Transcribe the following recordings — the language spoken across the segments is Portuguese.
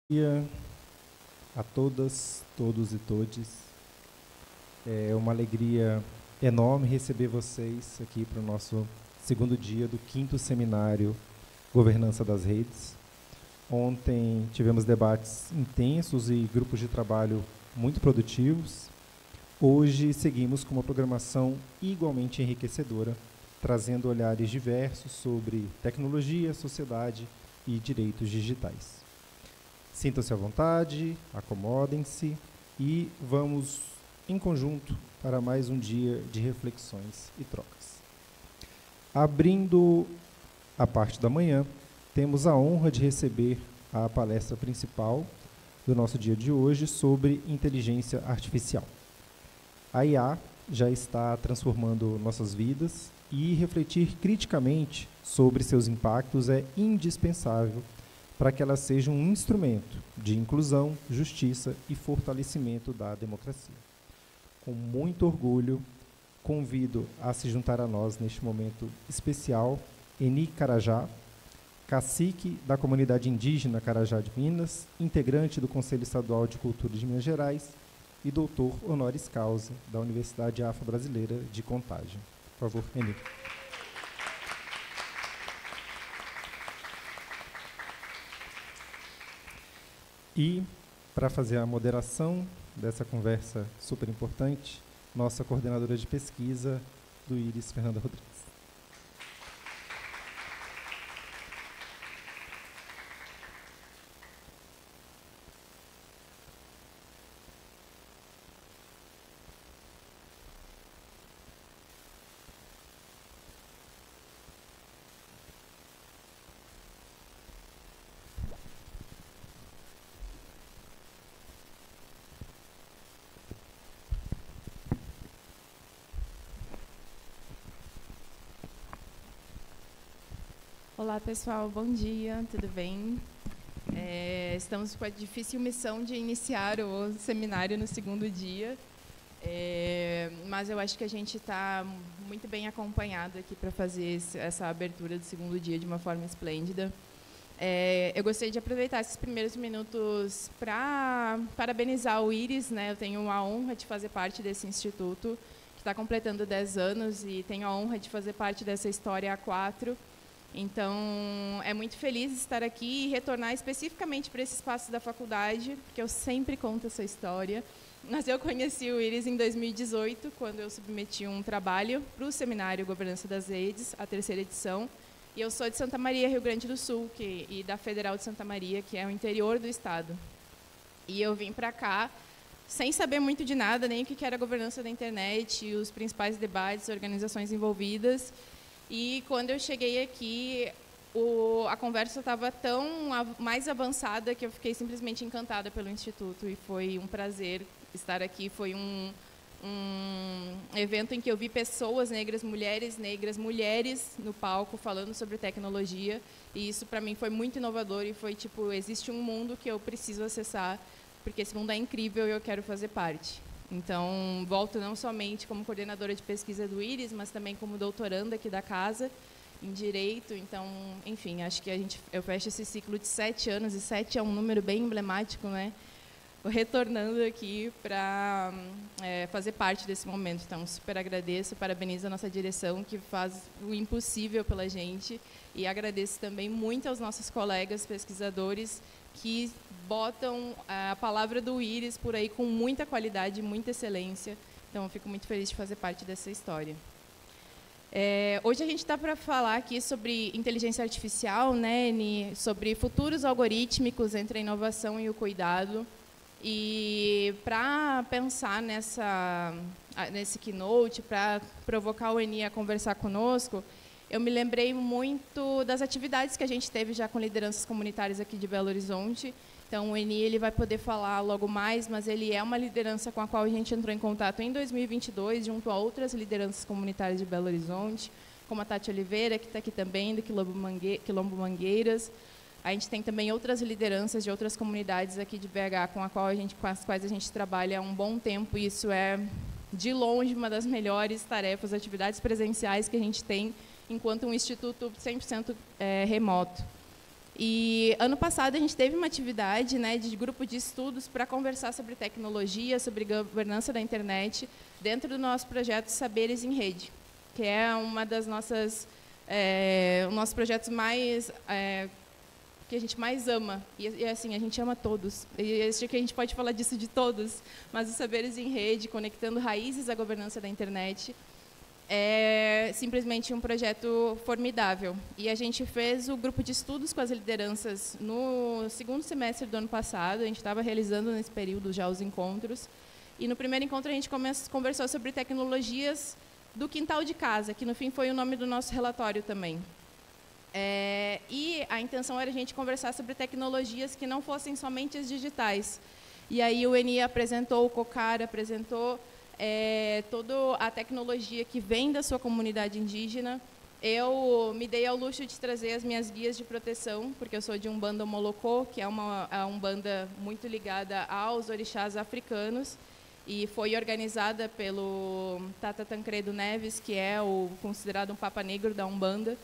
Dia a todas, todos e todes. É uma alegria enorme receber vocês aqui para o nosso segundo dia do 5º seminário Governança das Redes. Ontem tivemos debates intensos e grupos de trabalho muito produtivos. Hoje seguimos com uma programação igualmente enriquecedora, trazendo olhares diversos sobre tecnologia, sociedade e direitos digitais. Sintam-se à vontade, acomodem-se e vamos em conjunto para mais um dia de reflexões e trocas. Abrindo a parte da manhã, temos a honra de receber a palestra principal do nosso dia de hoje sobre inteligência artificial. A IA já está transformando nossas vidas e refletir criticamente sobre seus impactos é indispensável para que ela seja um instrumento de inclusão, justiça e fortalecimento da democracia. Com muito orgulho, convido a se juntar a nós neste momento especial Eni Carajá, cacique da comunidade indígena Carajá de Minas, integrante do Conselho Estadual de Cultura de Minas Gerais e doutor honoris causa da Universidade Afro-Brasileira de Contagem. Por favor, Eni. E, para fazer a moderação dessa conversa super importante, nossa coordenadora de pesquisa do IRIS, Fernanda Rodrigues. Olá, pessoal. Bom dia. Tudo bem? Estamos com a difícil missão de iniciar o seminário no segundo dia, mas eu acho que a gente está muito bem acompanhado aqui para fazer essa abertura do segundo dia de uma forma esplêndida. Eu gostaria de aproveitar esses primeiros minutos para parabenizar o IRIS, né? Eu tenho a honra de fazer parte desse instituto, que está completando 10 anos, e tenho a honra de fazer parte dessa história há 4. Então, é muito feliz estar aqui e retornar especificamente para esse espaço da faculdade, porque eu sempre conto essa história. Mas eu conheci o IRIS em 2018, quando eu submeti um trabalho para o seminário Governança das Redes, a 3ª edição. E eu sou de Santa Maria, Rio Grande do Sul, e da Federal de Santa Maria, que é o interior do estado. E eu vim para cá sem saber muito de nada, nem o que era a governança da internet, os principais debates, organizações envolvidas. E quando eu cheguei aqui, a conversa estava tão mais avançada que eu fiquei simplesmente encantada pelo Instituto. E foi um prazer estar aqui. Foi um evento em que eu vi pessoas negras, mulheres no palco falando sobre tecnologia. E isso, para mim, foi muito inovador. E foi tipo, existe um mundo que eu preciso acessar, porque esse mundo é incrível e eu quero fazer parte. Então, volto não somente como coordenadora de pesquisa do IRIS, mas também como doutoranda aqui da casa, em Direito. Então, enfim, acho que eu fecho esse ciclo de 7 anos, e 7 é um número bem emblemático, né? Retornando aqui para fazer parte desse momento. Então, super agradeço, parabenizo a nossa direção, que faz o impossível pela gente, e agradeço também muito aos nossos colegas pesquisadores que botam a palavra do IRIS por aí com muita qualidade, muita excelência. Então, eu fico muito feliz de fazer parte dessa história. Hoje a gente está para falar aqui sobre inteligência artificial, né, sobre futuros algorítmicos entre a inovação e o cuidado. E para pensar nesse keynote, para provocar o Eni a conversar conosco, eu me lembrei muito das atividades que a gente teve já com lideranças comunitárias aqui de Belo Horizonte. Então, o Eni ele vai poder falar logo mais, mas ele é uma liderança com a qual a gente entrou em contato em 2022, junto a outras lideranças comunitárias de Belo Horizonte, como a Tati Oliveira, que está aqui também, do Quilombo Mangueiras. A gente tem também outras lideranças de outras comunidades aqui de BH, com as quais a gente trabalha há um bom tempo, e isso é, de longe, uma das melhores tarefas, atividades presenciais que a gente tem, enquanto um instituto 100% remoto. E ano passado a gente teve uma atividade, né, de grupo de estudos para conversar sobre tecnologia, sobre governança da internet, dentro do nosso projeto Saberes em Rede, que é uma das nossas, um dos nossos projetos mais, que a gente mais ama. E assim, a gente ama todos. E acho que a gente pode falar disso de todos, mas o Saberes em Rede, conectando raízes à governança da internet, é simplesmente um projeto formidável. E a gente fez o grupo de estudos com as lideranças no segundo semestre do ano passado. A gente estava realizando nesse período já os encontros. E no primeiro encontro a gente conversou sobre tecnologias do quintal de casa, que no fim foi o nome do nosso relatório também. E a intenção era a gente conversar sobre tecnologias que não fossem somente as digitais. E aí o Eni apresentou, o COCAR apresentou toda a tecnologia que vem da sua comunidade indígena. Eu me dei ao luxo de trazer as minhas guias de proteção, porque eu sou de Umbanda Molocô, que é uma Umbanda muito ligada aos orixás africanos, e foi organizada pelo Tata Tancredo Neves, que é considerado um Papa Negro da Umbanda.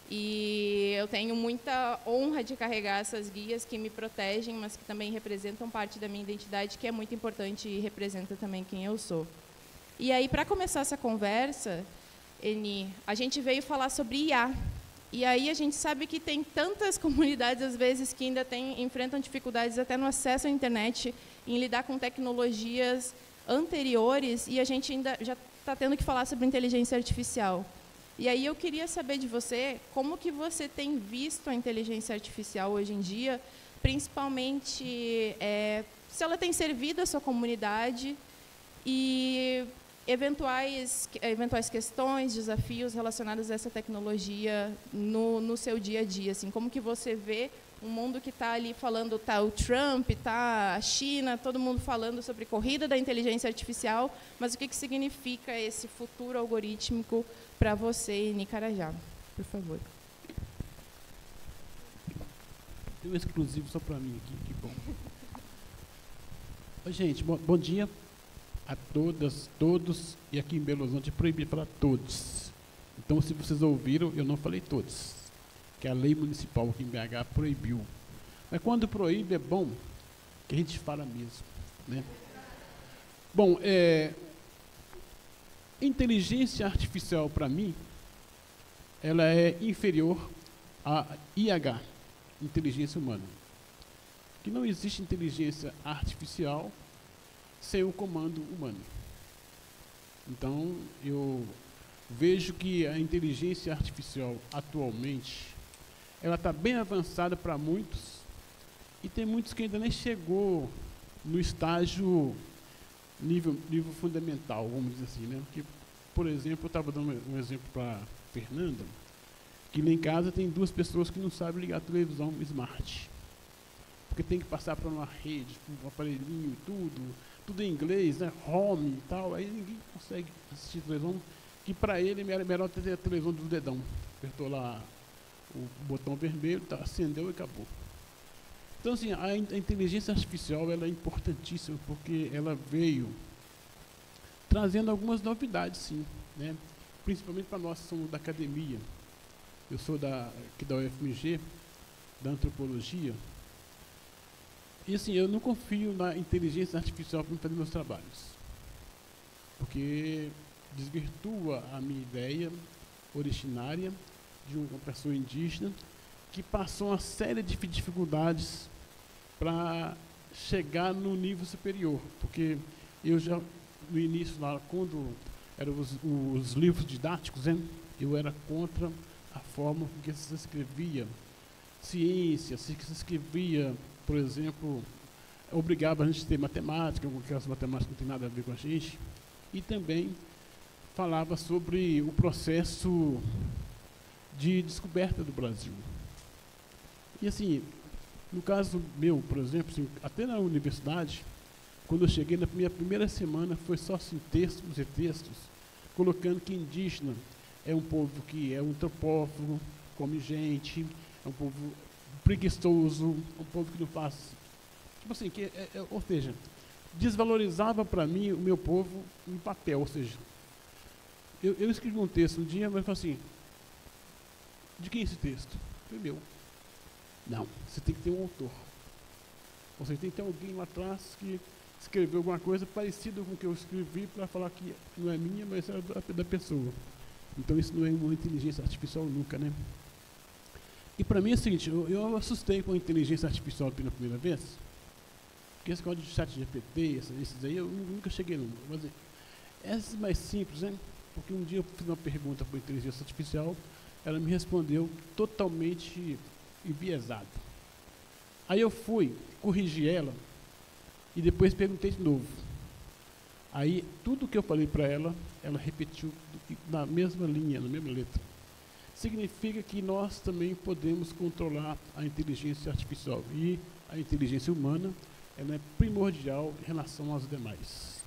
E eu tenho muita honra de carregar essas guias que me protegem, mas que também representam parte da minha identidade, que é muito importante e representa também quem eu sou. E aí, para começar essa conversa, Eni, a gente veio falar sobre IA. E aí a gente sabe que tem tantas comunidades, às vezes, que ainda enfrentam dificuldades até no acesso à internet, em lidar com tecnologias anteriores, e a gente ainda já está tendo que falar sobre inteligência artificial. E aí eu queria saber de você, como que você tem visto a inteligência artificial hoje em dia, principalmente se ela tem servido a sua comunidade e eventuais questões, desafios relacionados a essa tecnologia no seu dia a dia. Assim, como que você vê um mundo que está ali falando, está o Trump, está a China, todo mundo falando sobre corrida da inteligência artificial, mas o que significa esse futuro algorítmico para você, Eni Carajá? Por favor. Tem um exclusivo só para mim aqui, que bom. Oi, gente, bom dia a todas, todos, e aqui em Belo Horizonte é proibido falar todos. Então, se vocês ouviram, eu não falei todos, que a lei municipal aqui em BH proibiu. Mas quando proíbe é bom que a gente fala mesmo, né? Bom, inteligência artificial, para mim, ela é inferior a IH, inteligência humana. Que não existe inteligência artificial sem o comando humano. Então, eu vejo que a inteligência artificial, atualmente, ela está bem avançada para muitos, e tem muitos que ainda nem chegou no estágio nível fundamental, vamos dizer assim, né? Porque, por exemplo, eu estava dando um exemplo para Fernanda, que lá em casa tem 2 pessoas que não sabem ligar a televisão smart, porque tem que passar para uma rede, um aparelhinho, tudo em inglês, né? Home e tal, aí ninguém consegue assistir televisão, que para ele era melhor ter a televisão do dedão. Apertou lá o botão vermelho, acendeu e acabou. Então, assim, a inteligência artificial ela é importantíssima, porque ela veio trazendo algumas novidades, sim, né? Principalmente para nós que somos da academia. Eu sou aqui da UFMG, da antropologia, e assim, eu não confio na inteligência artificial para fazer meus trabalhos, porque desvirtua a minha ideia originária de uma pessoa indígena que passou uma série de dificuldades para chegar no nível superior, porque eu já, no início, lá, quando eram os livros didáticos, né, eu era contra a forma com que se escrevia ciência, se escrevia, por exemplo, obrigava a gente a ter matemática, porque as matemáticas não tem nada a ver com a gente, e também falava sobre o processo de descoberta do Brasil. E assim, no caso meu, por exemplo, assim, até na universidade, quando eu cheguei na minha primeira semana, foi só assim, textos e textos, colocando que indígena é um povo que é antropófago, come gente, é um povo preguiçoso, um povo que não faz... Tipo assim, ou seja, desvalorizava para mim o meu povo em papel, ou seja, eu escrevi um texto um dia, mas falei assim, de quem é esse texto? Foi meu. Não, você tem que ter um autor. Você tem que ter alguém lá atrás que escreveu alguma coisa parecida com o que eu escrevi para falar que não é minha, mas é da pessoa. Então isso não é uma inteligência artificial nunca, né? E para mim é o seguinte, eu assustei com a inteligência artificial pela primeira vez, porque esse código de chat GPT, esses aí, eu nunca cheguei não. Mas esses mais simples, né? Porque um dia eu fiz uma pergunta para a inteligência artificial, ela me respondeu totalmente enviesado. Aí eu fui, corrigi ela, e depois perguntei de novo. Aí, tudo que eu falei para ela, ela repetiu na mesma linha, na mesma letra. Significa que nós também podemos controlar a inteligência artificial. E a inteligência humana, ela é primordial em relação aos demais.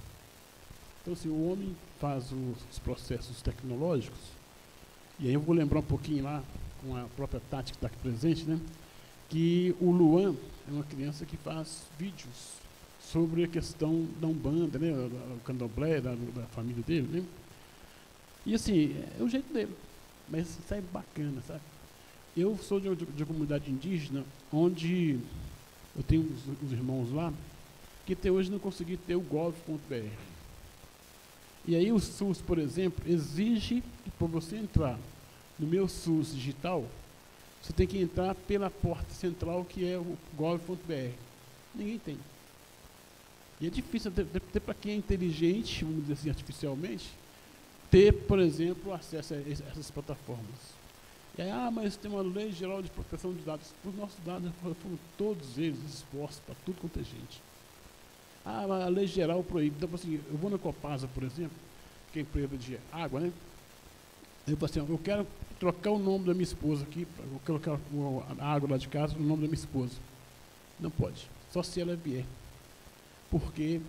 Então, se o homem faz os processos tecnológicos, e aí eu vou lembrar um pouquinho lá, com a própria Tati que está aqui presente, né? Que o Luan é uma criança que faz vídeos sobre a questão da Umbanda, né, o candomblé, da família dele, né? E assim, é o jeito dele, mas isso é bacana, sabe? Eu sou de uma comunidade indígena, onde eu tenho uns irmãos lá, que até hoje não consegui ter o gov.br. E aí o SUS, por exemplo, exige que para você entrar no meu SUS digital, você tem que entrar pela porta central, que é o gov.br. Ninguém tem. E é difícil, até para quem é inteligente, vamos dizer assim, artificialmente, ter, por exemplo, acesso a essas plataformas. E aí, mas tem uma lei geral de proteção de dados. Os nossos dados foram todos eles expostos para tudo quanto é gente. A lei geral proíbe. Então, assim, eu vou na Copasa, por exemplo, que é empresa de água, né? Eu falo assim, eu quero trocar o nome da minha esposa aqui, eu quero colocar a água lá de casa no nome da minha esposa. Não pode, só se ela vier. Porque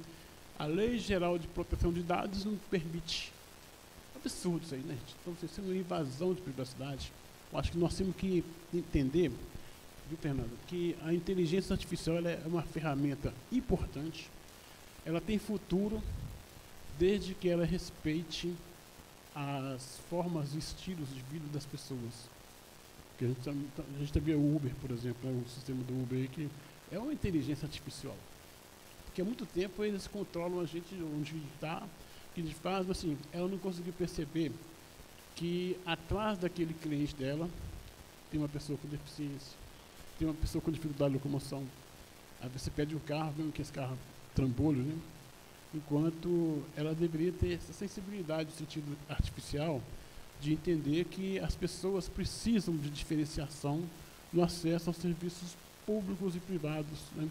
a Lei Geral de Proteção de Dados não permite. É absurdo isso aí, né, gente? Então, isso é uma invasão de privacidade. Eu acho que nós temos que entender, viu, Fernando, que a inteligência artificial ela é uma ferramenta importante, ela tem futuro, desde que ela respeite as formas e estilos de vida das pessoas. Porque a gente vê o Uber, por exemplo, né, o sistema do Uber aí, que é uma inteligência artificial. Porque há muito tempo eles controlam a gente onde está, o que a gente faz, assim, ela não conseguiu perceber que atrás daquele cliente dela tem uma pessoa com deficiência, tem uma pessoa com dificuldade de locomoção. Aí você pede um carro, vendo que esse carro trambolho, né? Enquanto ela deveria ter essa sensibilidade no sentido artificial de entender que as pessoas precisam de diferenciação no acesso aos serviços públicos e privados, né?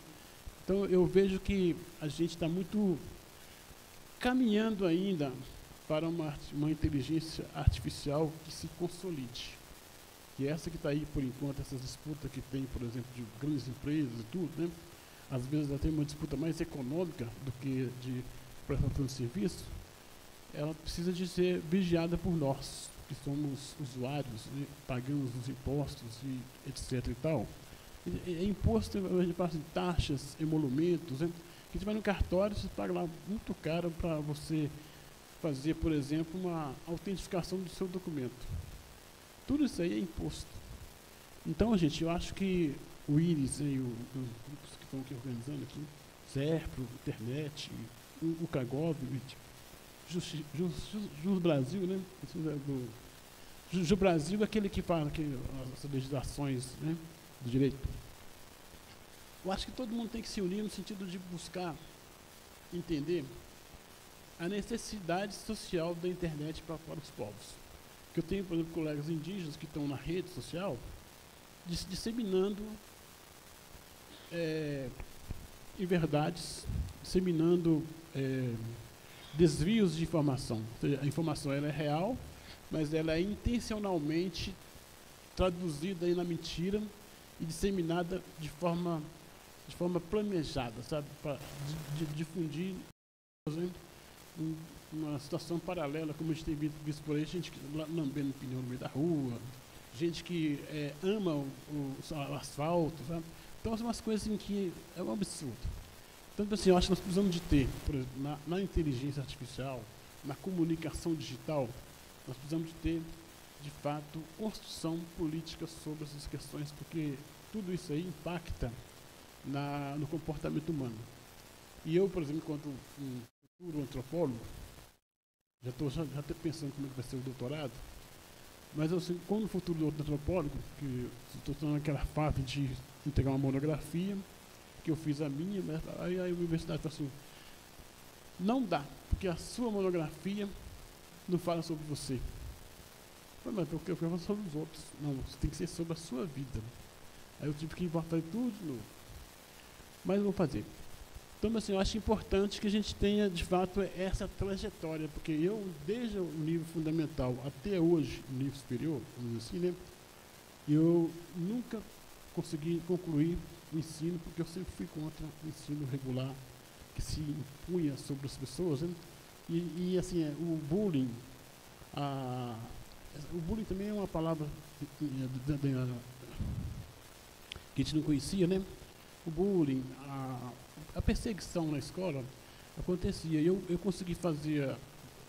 Então, eu vejo que a gente está muito caminhando ainda para uma inteligência artificial que se consolide. E essa que está aí, por enquanto, essas disputas que tem, por exemplo, de grandes empresas e tudo, né? Às vezes ela tem uma disputa mais econômica do que de prestação de serviço, ela precisa de ser vigiada por nós, que somos usuários, né? Pagamos os impostos e etc. e tal. Imposto, a gente fala assim, taxas, emolumentos, né? Que você vai no cartório, você paga lá muito caro para você fazer, por exemplo, uma autentificação do seu documento. Tudo isso aí é imposto. Então, gente, eu acho que o IRIS e os grupos que estão aqui organizando aqui, Serpro, Internet, o Cagov, Jus Brasil, né? Jus Brasil é aquele que faz as legislações, né, do direito. Eu acho que todo mundo tem que se unir no sentido de buscar entender a necessidade social da internet para os povos. Que eu tenho, por exemplo, colegas indígenas que estão na rede social disseminando inverdades, disseminando desvios de informação. Ou seja, a informação ela é real, mas ela é intencionalmente traduzida aí na mentira e disseminada de forma planejada, sabe, para difundir, por exemplo, uma situação paralela, como a gente tem visto por aí, gente lambendo pneu no meio da rua, gente que ama o asfalto, sabe? Então, são umas coisas em que é um absurdo. Então, assim, eu acho que nós precisamos de ter, por exemplo, na inteligência artificial, na comunicação digital, nós precisamos de ter, de fato, construção política sobre essas questões, porque tudo isso aí impacta no comportamento humano. E eu, por exemplo, enquanto um futuro antropólogo, já estou pensando como é que vai ser o doutorado, mas assim, como no futuro antropólogo, que estou naquela fase de entregar uma monografia, que eu fiz a minha, mas aí a universidade falou assim, não dá, porque a sua monografia não fala sobre você. Mas porque eu falo sobre os outros. Não, você tem que ser sobre a sua vida. Aí eu tive que fazer tudo de novo. Mas eu vou fazer. Então, assim, eu acho importante que a gente tenha, de fato, essa trajetória, porque eu, desde o nível fundamental até hoje, no nível superior, vamos dizer assim, né, eu nunca consegui concluir o ensino, porque eu sempre fui contra o ensino regular, que se impunha sobre as pessoas, né, e assim, o bullying também é uma palavra que a gente não conhecia, né? O bullying, a perseguição na escola acontecia. Eu consegui fazer,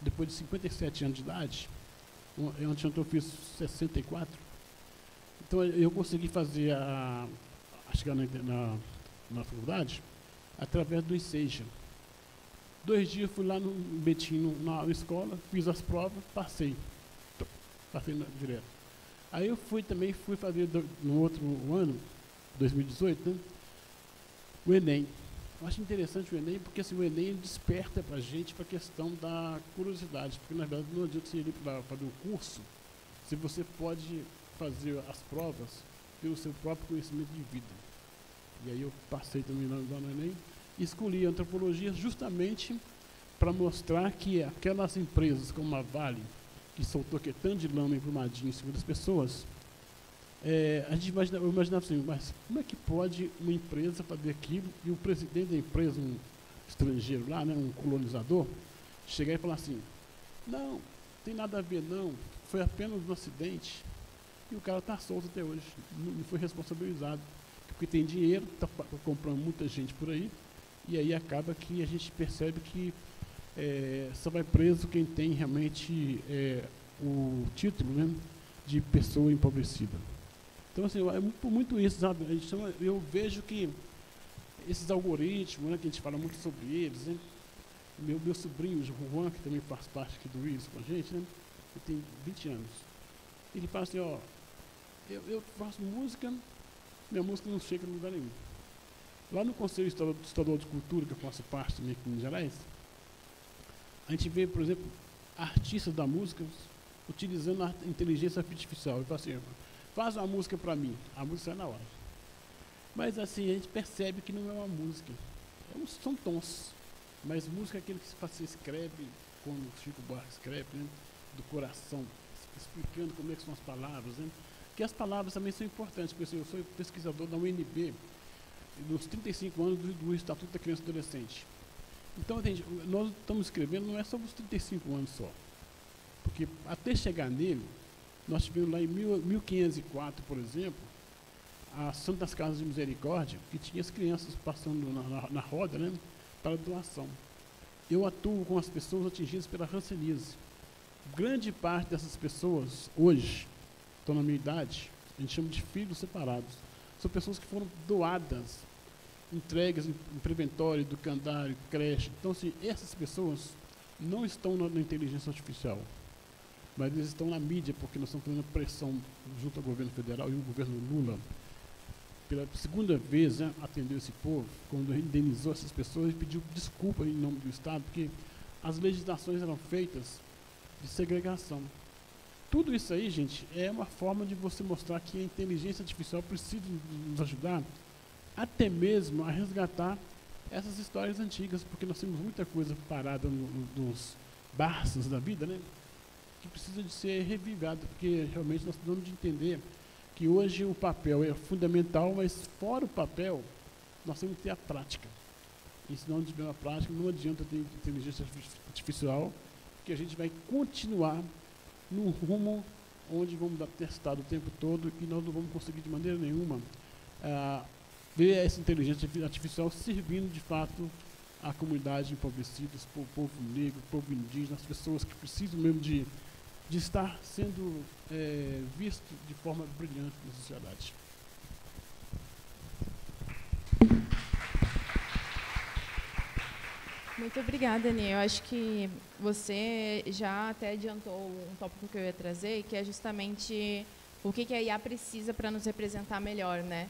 depois de 57 anos de idade, ontem eu fiz 64, então eu consegui fazer chegar na faculdade através do Enseja. 2 dias fui lá no Betinho, na escola, fiz as provas, passei direto. Aí eu fui fazer no outro ano, 2018, né, o Enem. Eu acho interessante o Enem, porque assim, o Enem desperta para a gente para a questão da curiosidade, porque na verdade não adianta você ir para fazer o curso, se você pode fazer as provas pelo seu próprio conhecimento de vida. E aí eu passei também lá no Enem, e escolhi a antropologia justamente para mostrar que aquelas empresas como a Vale, que soltou tanto de lama e Brumadinho em cima das pessoas, eu imaginava assim, mas como é que pode uma empresa fazer aquilo e o presidente da empresa, um estrangeiro lá, né, um colonizador, chegar e falar assim, não tem nada a ver não, foi apenas um acidente, e o cara está solto até hoje, não foi responsabilizado, porque tem dinheiro, está comprando muita gente por aí, e aí acaba que a gente percebe que só vai preso quem tem realmente o título, né, de pessoa empobrecida. Então, assim, é muito isso, sabe? Eu vejo que esses algoritmos, né, que a gente fala muito sobre eles, né, meu sobrinho, o Juan, que também faz parte aqui do IRIS com a gente, né, ele tem 20 anos, ele fala assim, ó, eu faço música, minha música não chega em lugar nenhum. Lá no Conselho Estadual de Cultura, que eu faço parte também aqui em Minas Gerais, a gente vê, por exemplo, artistas da música utilizando a inteligência artificial. Ele fala assim, faz uma música para mim, a música sai na hora. Mas assim, a gente percebe que não é uma música, são tons. Mas música é aquilo que você escreve, como o Chico Buarque escreve, né, do coração, explicando como é que são as palavras, né? Que as palavras também são importantes, porque assim, eu sou pesquisador da UNB, nos 35 anos do Estatuto da Criança e do Adolescente. Então, nós estamos escrevendo, não é sobre os 35 anos só, porque até chegar nele, nós tivemos lá em 1504, por exemplo, a Santas Casas de Misericórdia, que tinha as crianças passando na roda, né, para doação. Eu atuo com as pessoas atingidas pela hanseníase. Grande parte dessas pessoas, hoje, estão na minha idade, a gente chama de filhos separados. São pessoas que foram doadas, entregues em preventório, educandário, creche. Então, assim, essas pessoas não estão na inteligência artificial, mas eles estão na mídia, porque nós estamos fazendo pressão junto ao governo federal e o governo Lula, pela segunda vez, né, atendeu esse povo, quando indenizou essas pessoas e pediu desculpa em nome do Estado, porque as legislações eram feitas de segregação. Tudo isso aí, gente, é uma forma de você mostrar que a inteligência artificial precisa nos ajudar até mesmo a resgatar essas histórias antigas, porque nós temos muita coisa parada nos berços da vida, né, que precisa de ser revivada, porque realmente nós precisamos de entender que hoje o papel é fundamental, mas fora o papel, nós temos que ter a prática. E se não tiver a prática, não adianta ter inteligência artificial, que a gente vai continuar num rumo onde vamos dar testado o tempo todo e nós não vamos conseguir de maneira nenhuma ver essa inteligência artificial servindo de fato a comunidade empobrecida, o povo negro, o povo indígena, as pessoas que precisam mesmo de estar sendo visto de forma brilhante na sociedade. Muito obrigada, Ani. Eu acho que você já até adiantou um tópico que eu ia trazer, que é justamente o que a IA precisa para nos representar melhor, né?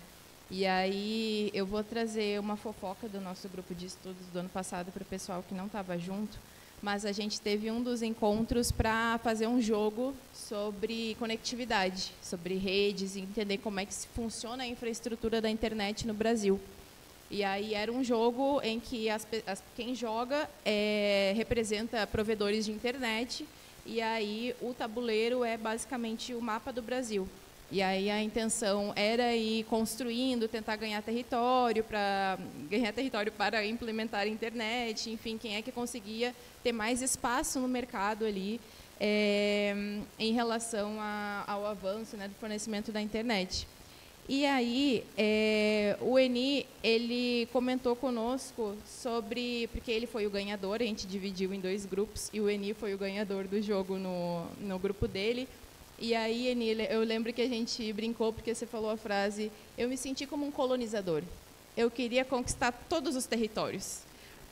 E aí eu vou trazer uma fofoca do nosso grupo de estudos do ano passado para o pessoal que não estava junto, mas a gente teve um dos encontros para fazer um jogo sobre conectividade, sobre redes, e entender como é que funciona a infraestrutura da internet no Brasil. E aí era um jogo em que quem joga representa provedores de internet, e aí o tabuleiro é basicamente o mapa do Brasil. E aí a intenção era ir construindo, tentar ganhar território para implementar a internet, enfim, quem é que conseguia ter mais espaço no mercado ali em relação ao avanço, né, do fornecimento da internet. E aí, o Eni, ele comentou conosco sobre... Porque ele foi o ganhador, a gente dividiu em 2 grupos, e o Eni foi o ganhador do jogo no grupo dele. E aí, Eni, eu lembro que a gente brincou, porque você falou a frase, eu me senti como um colonizador. Eu queria conquistar todos os territórios.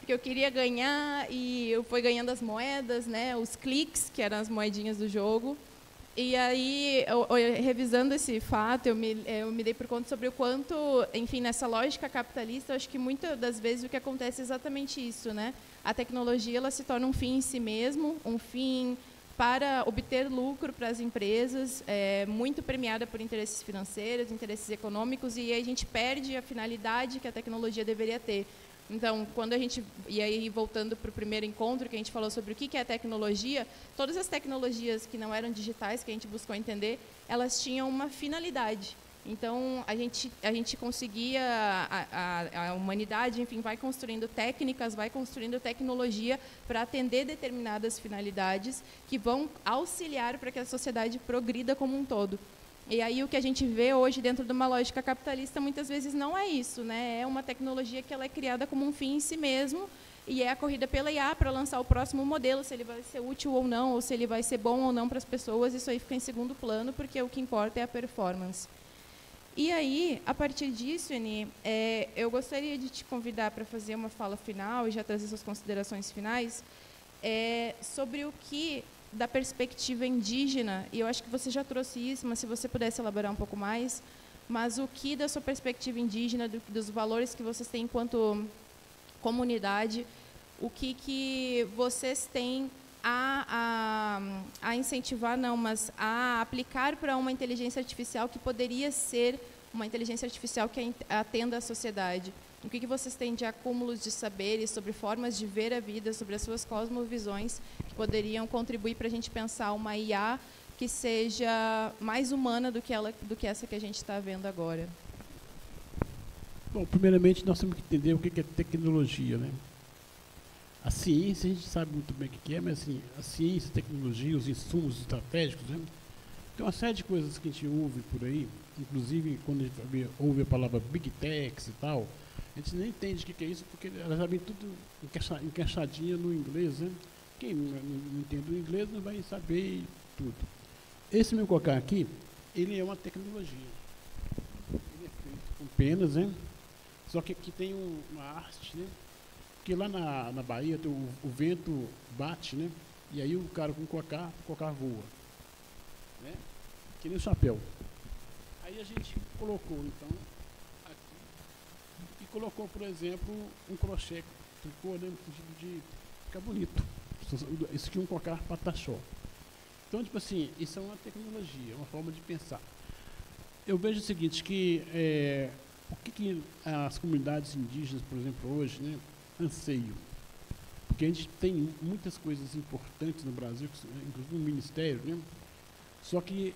Porque eu queria ganhar, e eu fui ganhando as moedas, né, os cliques, que eram as moedinhas do jogo. E aí, revisando esse fato, eu me dei por conta sobre o quanto, enfim, nessa lógica capitalista, eu acho que muitas das vezes o que acontece é exatamente isso, né? A tecnologia ela se torna um fim em si mesmo, um fim para obter lucro para as empresas, muito premiada por interesses financeiros, interesses econômicos, e aí a gente perde a finalidade que a tecnologia deveria ter. Então, quando a gente... E aí, voltando para o primeiro encontro, que a gente falou sobre o que é tecnologia, todas as tecnologias que não eram digitais, que a gente buscou entender, elas tinham uma finalidade. Então, a gente conseguia... A humanidade, enfim, vai construindo técnicas, vai construindo tecnologia para atender determinadas finalidades que vão auxiliar para que a sociedade progrida como um todo. E aí o que a gente vê hoje dentro de uma lógica capitalista muitas vezes não é isso, né? É uma tecnologia que ela é criada como um fim em si mesmo e é a corrida pela IA para lançar o próximo modelo, se ele vai ser útil ou não, ou se ele vai ser bom ou não para as pessoas, isso aí fica em segundo plano, porque o que importa é a performance. E aí, a partir disso, Eni, eu gostaria de te convidar para fazer uma fala final e já trazer suas considerações finais sobre o que... da perspectiva indígena, e eu acho que você já trouxe isso, mas se você pudesse elaborar um pouco mais, mas o que da sua perspectiva indígena, dos valores que vocês têm enquanto comunidade, o que vocês têm a incentivar, não, mas a aplicar para uma inteligência artificial que poderia ser uma inteligência artificial que atenda à sociedade. O que vocês têm de acúmulos de saberes sobre formas de ver a vida, sobre as suas cosmovisões, que poderiam contribuir para a gente pensar uma IA que seja mais humana do que essa que a gente está vendo agora? Bom, primeiramente, nós temos que entender o que é tecnologia, né? A ciência, a gente sabe muito bem o que é, mas assim, a ciência, a tecnologia, os insumos estratégicos, né? Tem uma série de coisas que a gente ouve por aí, inclusive quando a gente ouve a palavra Big Techs e tal, a gente nem entende o que é isso, porque elas já vem tudo encaixadinha no inglês, né? Quem não entende o inglês não vai saber tudo. Esse meu cocá aqui, ele é uma tecnologia. Ele é feito com penas, né? Só que aqui tem uma arte, né? Porque lá na Bahia o vento bate, né? E aí o cara com o cocá voa. Né? Que nem o chapéu. Aí a gente colocou, então, aqui, e colocou, por exemplo, um crochê, tricô, né, no sentido de ficar bonito. Isso aqui é um cocá pataxó. Então, tipo assim, isso é uma tecnologia, uma forma de pensar. Eu vejo o seguinte, que o que as comunidades indígenas, por exemplo, hoje, né, anseiam? Porque a gente tem muitas coisas importantes no Brasil, inclusive no Ministério, né? Só que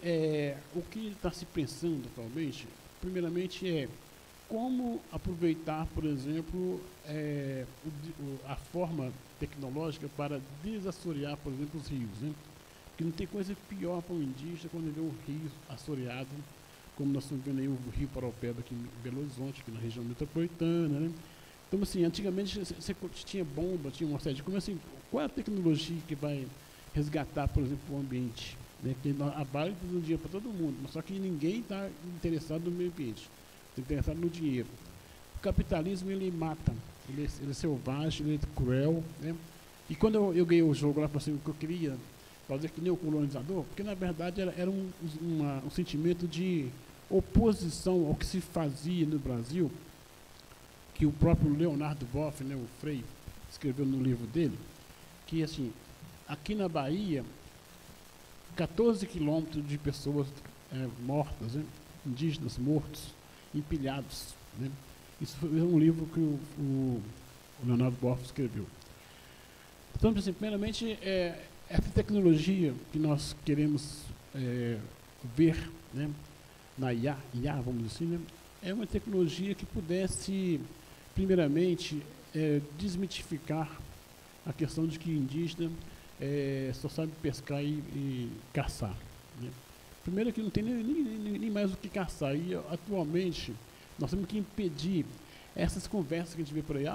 o que está se pensando atualmente, primeiramente, é como aproveitar, por exemplo, a forma tecnológica para desassorear, por exemplo, os rios, né? Porque não tem coisa pior para um indígena quando vê um rio assoreado, como nós estamos vendo aí o Rio Paraupeba aqui em Belo Horizonte, aqui na região metropolitana, né? Então, assim, antigamente você tinha bomba, tinha uma série de coisas, assim, qual é a tecnologia que vai resgatar, por exemplo, o ambiente? Né? Porque a bala tem um dinheiro para todo mundo, mas só que ninguém está interessado no meio ambiente, está interessado no dinheiro. capitalismo, ele mata, ele é selvagem, ele é cruel, né? E quando eu ganhei o jogo lá, assim, que eu queria fazer que nem o colonizador, porque na verdade era um sentimento de oposição ao que se fazia no Brasil, que o próprio Leonardo Boff, né, o Frei, escreveu no livro dele, que assim, aqui na Bahia, 14 quilômetros de pessoas mortas, né, indígenas mortos, empilhados, né? Isso foi um livro que o Leonardo Boff escreveu. Então, assim, primeiramente, essa tecnologia que nós queremos ver, né, na IA, vamos dizer assim, né, é uma tecnologia que pudesse, primeiramente, desmitificar a questão de que indígena só sabe pescar e caçar, né? Primeiro que não tem nem mais o que caçar. E, atualmente, nós temos que impedir essas conversas que a gente vê por aí.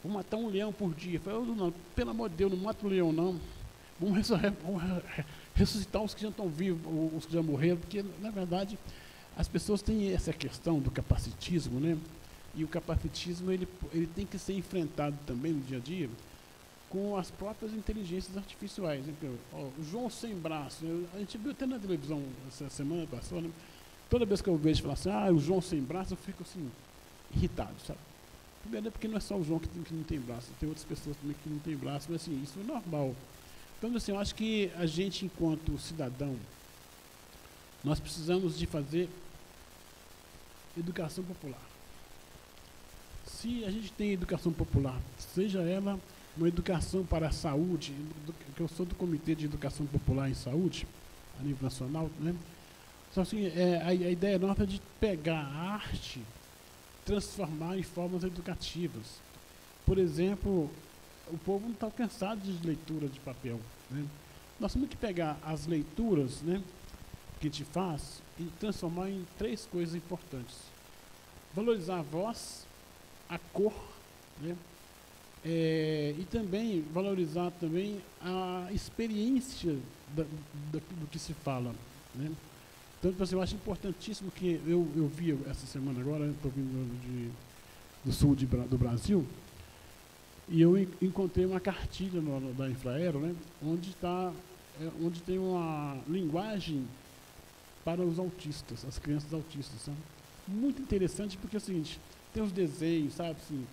Vou matar um leão por dia. Não, pelo amor de Deus, não mata o leão, não. Vamos ressuscitar os que já estão vivos, os que já morreram, porque, na verdade, as pessoas têm essa questão do capacitismo, né? E o capacitismo ele tem que ser enfrentado também no dia a dia com as próprias inteligências artificiais. Então, o João sem braço, né? A gente viu até na televisão essa semana passada, né? Toda vez que eu vejo falar assim, o João sem braço, eu fico assim, irritado, sabe? Primeiro é porque não é só o João que não tem braço, tem outras pessoas também que não tem braço, mas assim, isso é normal. Então, assim, eu acho que a gente, enquanto cidadão, nós precisamos de fazer educação popular. Se a gente tem educação popular, seja ela uma educação para a saúde, que eu sou do Comitê de Educação Popular em Saúde, a nível nacional, né? Só assim, a ideia nossa é de pegar a arte, transformar em formas educativas. Por exemplo, o povo não está cansado de leitura de papel, né? Nós temos que pegar as leituras, né, que a gente faz e transformar em 3 coisas importantes. Valorizar a voz, a cor, né, e também valorizar também a experiência do que se fala, né? Então, eu acho importantíssimo que eu vi essa semana agora, estou vindo do sul do Brasil, e eu encontrei uma cartilha da Infraero, né, onde tem uma linguagem para os autistas, as crianças autistas, sabe? Muito interessante, porque é o seguinte, tem os desenhos, sabe, assim,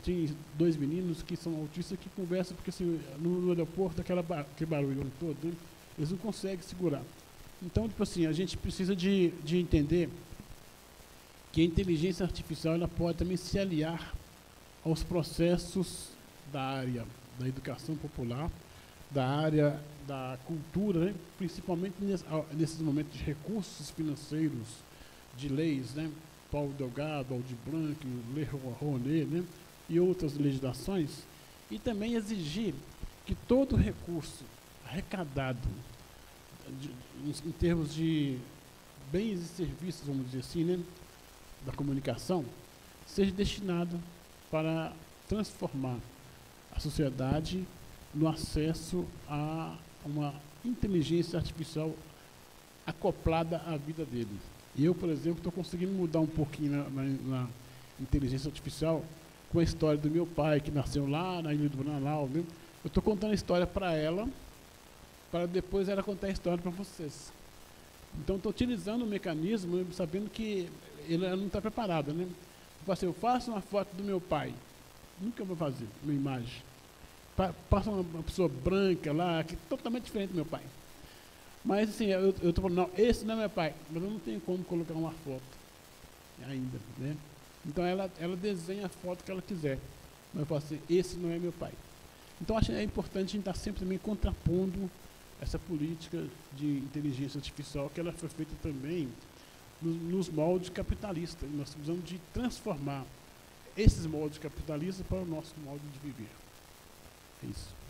tem 2 meninos que são autistas que conversam, porque assim, no aeroporto, aquele barulho todo, né, eles não conseguem segurar. Então, tipo assim, a gente precisa de entender que a inteligência artificial ela pode também se aliar aos processos da área da educação popular, da área da cultura, né, principalmente nesses momentos de recursos financeiros, de leis, né, Paulo Delgado, Aldir Blanc, Lei Rouanet, né, e outras legislações, e também exigir que todo recurso arrecadado em termos de bens e serviços, vamos dizer assim, né, da comunicação, seja destinado para transformar a sociedade no acesso a uma inteligência artificial acoplada à vida dele. Eu, por exemplo, estou conseguindo mudar um pouquinho na inteligência artificial com a história do meu pai, que nasceu lá na Ilha do Banalau, né? Eu estou contando a história para ela, para depois ela contar a história para vocês. Então, estou utilizando o mecanismo, sabendo que ela não está preparada, né? Eu faço uma foto do meu pai, nunca vou fazer uma imagem. Passa uma pessoa branca lá, que é totalmente diferente do meu pai. Mas assim, eu estou falando, não, esse não é meu pai, mas eu não tenho como colocar uma foto ainda, né? Então ela desenha a foto que ela quiser, mas eu falo assim, esse não é meu pai. Então acho que é importante a gente estar sempre também contrapondo essa política de inteligência artificial, que ela foi feita também nos moldes capitalistas. E nós precisamos de transformar esses moldes capitalistas para o nosso modo de viver. É isso.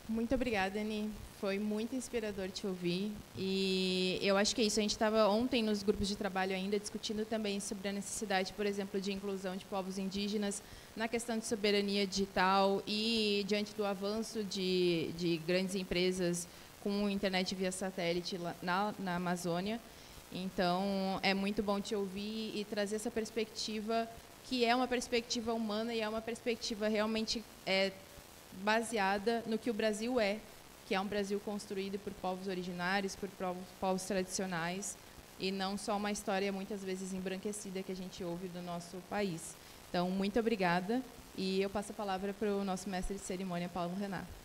Muito obrigada, Ani. Foi muito inspirador te ouvir. E eu acho que é isso. A gente estava ontem nos grupos de trabalho ainda discutindo também sobre a necessidade, por exemplo, de inclusão de povos indígenas na questão de soberania digital e diante do avanço de grandes empresas com internet via satélite lá na Amazônia. Então, é muito bom te ouvir e trazer essa perspectiva, que é uma perspectiva humana e é uma perspectiva realmente baseada no que o Brasil é, que é um Brasil construído por povos originários, por povos tradicionais, e não só uma história muitas vezes embranquecida que a gente ouve do nosso país. Então, muito obrigada, e eu passo a palavra para o nosso mestre de cerimônia, Paulo Renato.